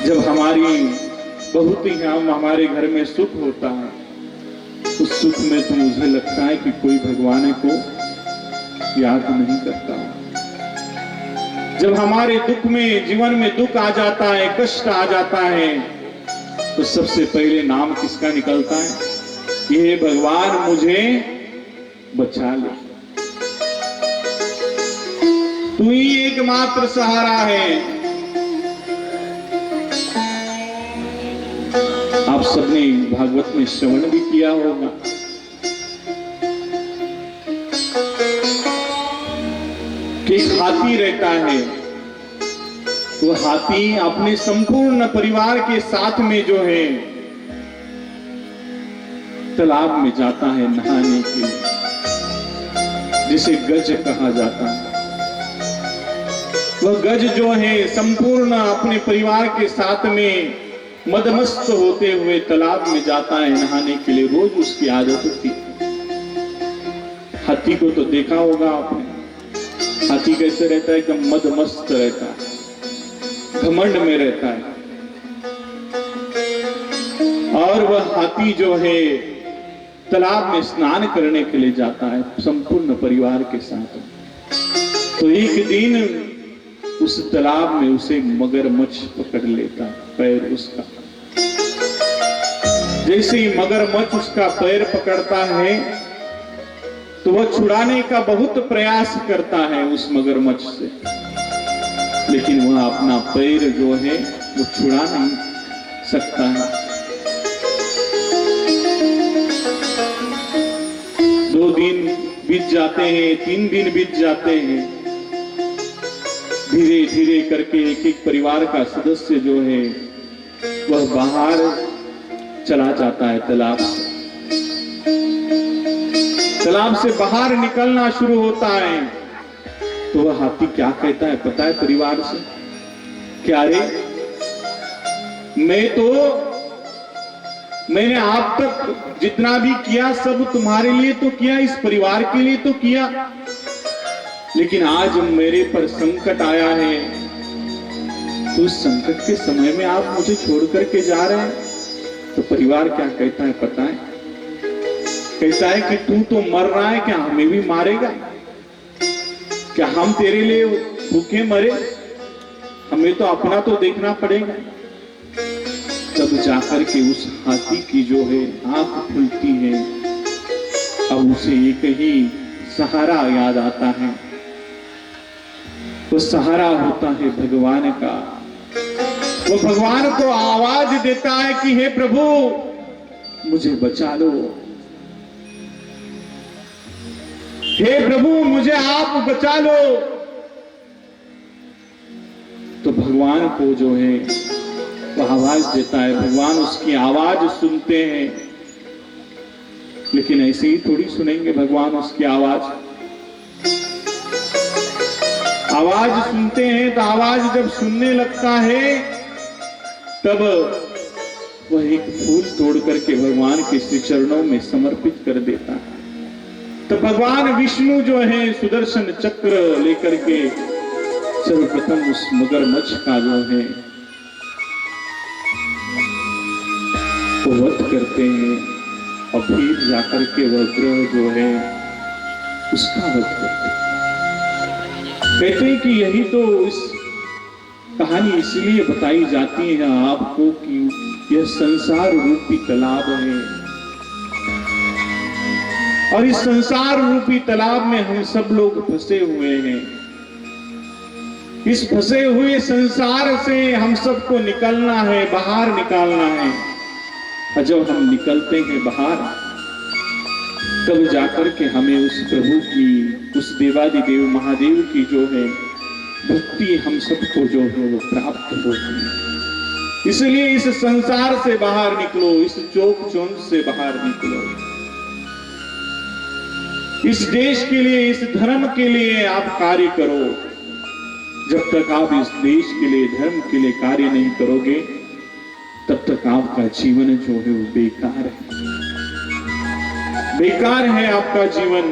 जब बहुत ही हमारे घर में सुख होता है, उस सुख में तो मुझे लगता है कि कोई भगवान को याद नहीं करता। जब हमारे दुख में, जीवन में दुख आ जाता है, कष्ट आ जाता है, तो सबसे पहले नाम किसका निकलता है? ये भगवान मुझे बचा ले, तू ही एकमात्र सहारा है। आप सबने भागवत में श्रवण भी किया होगा कि एक हाथी रहता है, वो हाथी अपने संपूर्ण परिवार के साथ में जो है तालाब में जाता है नहाने के लिए, जिसे गज कहा जाता है। वह गज जो है संपूर्ण अपने परिवार के साथ में मदमस्त होते हुए तालाब में जाता है नहाने के लिए। रोज उसकी आदत थी। हाथी को तो देखा होगा आपने, हाथी कैसे रहता है? एकदम मदमस्त रहता है, घमंड में रहता है। और वह हाथी जो है तालाब में स्नान करने के लिए जाता है संपूर्ण परिवार के साथ। तो एक दिन उस तालाब में उसे मगरमच्छ पकड़ लेता, पैर उसका। जैसे ही मगरमच्छ उसका पैर पकड़ता है तो वह छुड़ाने का बहुत प्रयास करता है उस मगरमच्छ से, लेकिन वह अपना पैर जो है वो छुड़ा नहीं सकता है। 2 दिन बीत जाते हैं, 3 दिन बीत जाते हैं। धीरे धीरे करके एक एक परिवार का सदस्य जो है वह बाहर चला जाता है तालाब से। तालाब से बाहर निकलना शुरू होता है तो वह हाथी क्या कहता है पता है परिवार से? क्या रे, मैंने आप तक जितना भी किया सब तुम्हारे लिए तो किया, इस परिवार के लिए तो किया, लेकिन आज मेरे पर संकट आया है, तो उस संकट के समय में आप मुझे छोड़ करके जा रहे हैं। तो परिवार क्या कहता है पता है? कहता है कि तू तो मर रहा है, क्या हमें भी मारेगा? क्या हम तेरे लिए भूखे मरे? हमें तो अपना तो देखना पड़ेगा। तब जाकर के उस हाथी की जो है आंख खुलती है। अब उसे एक ही सहारा याद आता है, वो सहारा होता है भगवान का। वो भगवान को आवाज देता है कि हे प्रभु मुझे बचा लो, हे प्रभु मुझे आप बचा लो। तो भगवान को जो है वो आवाज देता है, भगवान उसकी आवाज सुनते हैं। लेकिन ऐसे ही थोड़ी सुनेंगे भगवान उसकी आवाज सुनते हैं। तो आवाज जब सुनने लगता है तब वह एक फूल तोड़ करके भगवान के श्री चरणों में समर्पित कर देता है। तो भगवान विष्णु जो है सुदर्शन चक्र लेकर के सर्वप्रथम उस मगरमच्छ का जो है वो वध करते हैं और फिर जाकर के वह ग्रह जो है उसका वध करते हैं। कहते हैं कि यही तो इस कहानी इसलिए बताई जाती है आपको कि यह संसार रूपी तालाब है, और इस संसार रूपी तालाब में हम सब लोग फंसे हुए हैं। इस फंसे हुए संसार से हम सबको निकलना है, बाहर निकालना है। और जब हम निकलते हैं बाहर तब जाकर के हमें उस प्रभु की, उस देवादिदेव महादेव की जो है भक्ति हम सबको जो है वो प्राप्त होती है। इसलिए इस संसार से बाहर निकलो, इस चोक चौंध से बाहर निकलो। इस देश के लिए, इस धर्म के लिए आप कार्य करो। जब तक आप इस देश के लिए, धर्म के लिए कार्य नहीं करोगे तब तक आपका जीवन जो है वो बेकार है, बेकार है आपका जीवन।